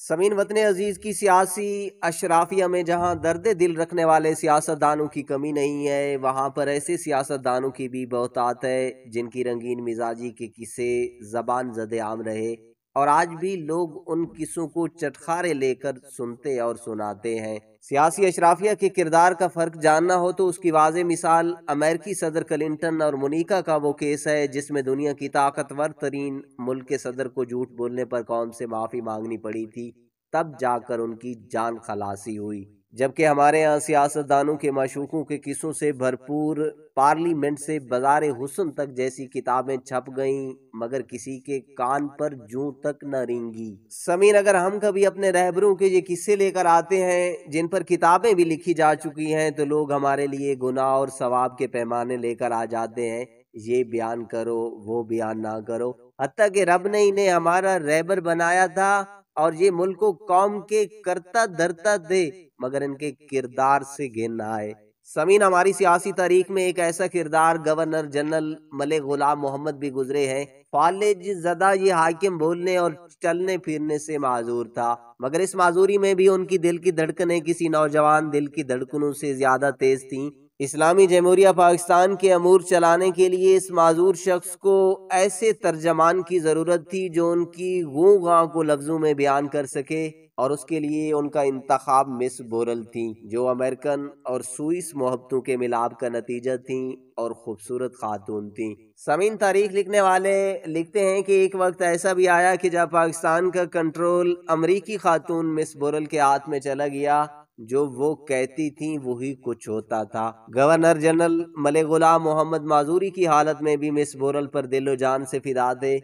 سمین وطن عزیز کی سیاسی اشرافیہ میں جہاں درد دل رکھنے والے سیاستدانوں کی کمی نہیں ہے، وہاں پر ایسے سیاستدانوں کی بھی بہتات ہے جن کی رنگین مزاجی کے قصے زبان زد عام رہے اور آج بھی لوگ ان قصوں کو چٹخارے لے کر سنتے اور سناتے ہیں۔ سیاسی اشرافیہ کے کردار کا فرق جاننا ہو تو اس کی واضح مثال امریکی صدر کلنٹن اور مونیکا کا وہ کیس ہے جس میں دنیا کی طاقتور ترین ملک کے صدر کو جھوٹ بولنے پر قوم سے معافی مانگنی پڑی تھی، تب جا کر ان کی جان خلاصی ہوئی۔ جبکہ ہمارے ہاں سیاستدانوں کے معشوقوں کے قصوں سے بھرپور پارلیمنٹ سے بازار حسن تک جیسی کتابیں چھپ گئیں مگر کسی کے کان پر جوں تک نہ رینگی۔ سمین، اگر ہم کبھی اپنے رہبروں کے یہ قصے لے کر آتے ہیں جن پر کتابیں بھی لکھی جا چکی ہیں تو لوگ ہمارے لیے گناہ اور ثواب کے پیمانے لے کر آ جاتے ہیں، یہ بیان کرو وہ بیان نہ کرو، حتیٰ کہ رب نے انہیں ہمارا رہبر بنایا تھا اور یہ ملک و قوم کے کرتا دھرتا تھے مگر ان کے کردار سے گھن آئے۔ سمین، ہماری سیاسی تاریخ میں ایک ایسا کردار گورنر جنرل ملک غلام محمد بھی گزرے ہیں۔ فالج زدہ یہ حاکم بولنے اور چلنے پھرنے سے معذور تھا مگر اس معذوری میں بھی ان کی دل کی دھڑکنیں کسی نوجوان دل کی دھڑکنوں سے زیادہ تیز تھیں۔ اسلامی جمہوریہ پاکستان کے امور چلانے کے لیے اس معذور شخص کو ایسے ترجمان کی ضرورت تھی جو ان کی غوں غاں کو لفظوں میں بیان کر سکے اور اس کے لیے ان کا انتخاب مس بورل تھیں جو امریکن اور سوئس محبتوں کے ملاپ کا نتیجہ تھیں اور خوبصورت خاتون تھیں۔ سمین، تاریخ لکھنے والے لکھتے ہیں کہ ایک وقت ایسا بھی آیا کہ جب پاکستان کا کنٹرول امریکی خاتون مس بورل کے ہاتھ میں چلا گیا، جو وہ کہتی تھیں وہی کچھ ہوتا تھا۔ گورنر جنرل ملک غلام محمد معذوری کی حالت میں بھی مس بورل پر دل و جان سے فدا تھے۔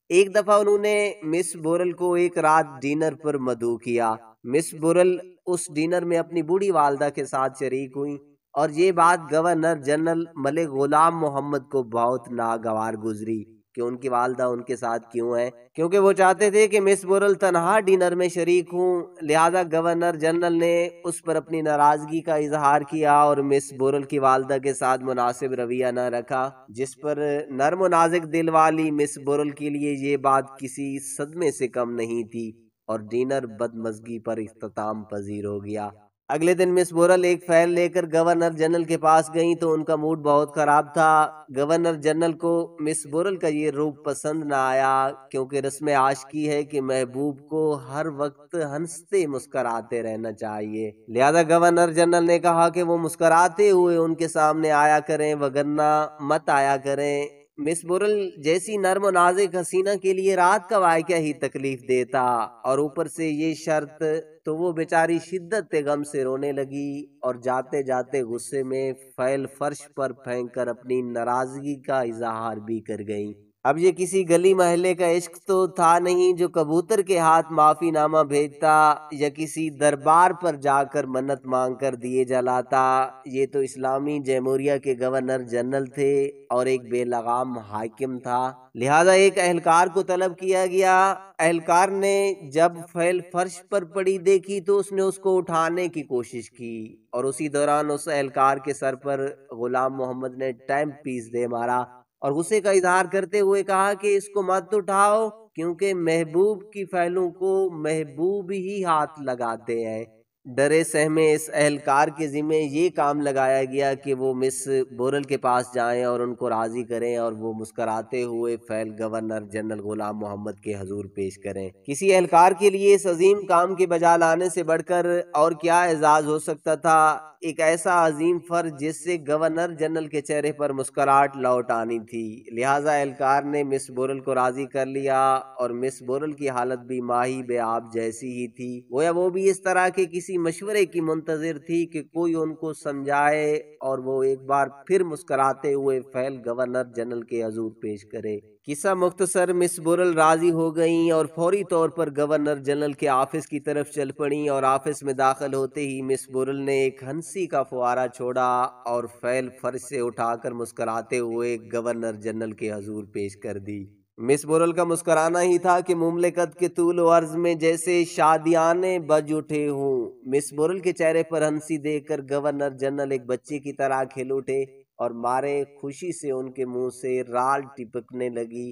ایک دفعہ انہوں نے مس بورل کو ایک رات ڈنر پر مدعو کیا۔ مس بورل اس ڈنر میں اپنی بوڑھی والدہ کے ساتھ شریک ہوئیں اور یہ بات گورنر جنرل ملک غلام محمد کو بہت ناگوار گزری کہ ان کی والدہ ان کے ساتھ کیوں ہے، کیونکہ وہ چاہتے تھے کہ مس بورل تنہا ڈنر میں شریک ہوں۔ لہذا گورنر جنرل نے اس پر اپنی ناراضگی کا اظہار کیا اور مس بورل کی والدہ کے ساتھ مناسب رویہ نہ رکھا، جس پر نرم و نازک دل والی مس بورل کے لیے یہ بات کسی صدمے سے کم نہیں تھی اور ڈنر بدمزگی پر اختتام پذیر ہو گیا۔ اگلے دن مس بورل ایک فائل لے کر گورنر جنرل کے پاس گئیں تو ان کا موڈ بہت خراب تھا۔ گورنر جنرل کو مس بورل کا یہ روپ پسند نہ آیا کیونکہ رسم عاشقی ہے کہ محبوب کو ہر وقت ہنستے مسکراتے رہنا چاہیے۔ لہذا گورنر جنرل نے کہا کہ وہ مسکراتے ہوئے ان کے سامنے آیا کریں وگرنہ مت آیا کریں۔ مس بورل جیسی نرم و نازک حسینہ کے لیے رات کا واقعہ ہی تکلیف دیتا اور اوپر سے یہ شرط تو وہ بیچاری شدت غم سے رونے لگی اور جاتے جاتے غصے میں فیل فرش پر پھینک کر اپنی ناراضگی کا اظہار بھی کر گئیں۔ اب یہ کسی گلی محلے کا عشق تو تھا نہیں جو کبوتر کے ہاتھ معافی نامہ بھیجتا یا کسی دربار پر جا کر منت مانگ کر دیے جلاتا، یہ تو اسلامی جمہوریہ کے گورنر جنرل تھے اور ایک بے لگام حاکم تھا۔ لہذا ایک اہلکار کو طلب کیا گیا۔ اہلکار نے جب فیل فرش پر پڑی دیکھی تو اس نے اس کو اٹھانے کی کوشش کی اور اسی دوران اس اہلکار کے سر پر غلام محمد نے ٹائم پیس دے مارا اور غصے کا اظہار کرتے ہوئے کہا کہ اس کو مت اٹھاؤ کیونکہ محبوب کی فیلوں کو محبوب ہی ہاتھ لگاتے ہیں۔ ڈرے سہمے اس اہلکار کے ذمہ یہ کام لگایا گیا کہ وہ مس بورل کے پاس جائیں اور ان کو راضی کریں اور وہ مسکراتے ہوئے فیل گورنر جنرل غلام محمد کے حضور پیش کریں۔ کسی اہلکار کے لیے اس عظیم کام کے بجا لانے سے بڑھ کر اور کیا اعزاز ہو سکتا تھا؟ ایک ایسا عظیم فرض جس سے گورنر جنرل کے چہرے پر مسکراہٹ لوٹ آنی تھی۔ لہٰذا اہلکار نے مس بورل کو راضی کر لیا اور مس بورل کی حالت بھی ماہی بے آب جیسی ہی تھی، گویا وہ بھی اس طرح کے کسی مشورے کی منتظر تھی کہ کوئی ان کو سمجھائے اور وہ ایک بار پھر مسکراتے ہوئے فیل گورنر جنرل کے حضور پیش کرے۔ قصہ مختصر، مس بورل راضی ہو گئیں اور فوری طور پر گورنر جنرل کے آفس کی طرف چل پڑیں اور آفس میں داخل ہوتے ہی مس بورل نے ایک ہنسی کا فوارہ چھوڑا اور فیل فرش سے اٹھا کر مسکراتے ہوئے گورنر جنرل کے حضور پیش کر دی۔ مس بورل کا مسکرانا ہی تھا کہ مملکت کے طول و عرض میں جیسے شادیانے بج اٹھے ہوں۔ مس بورل کے چہرے پر ہنسی دیکھ کر گورنر جنرل ایک بچے کی طرح کھل اٹھے اور مارے خوشی سے ان کے منہ سے رال ٹپکنے لگی۔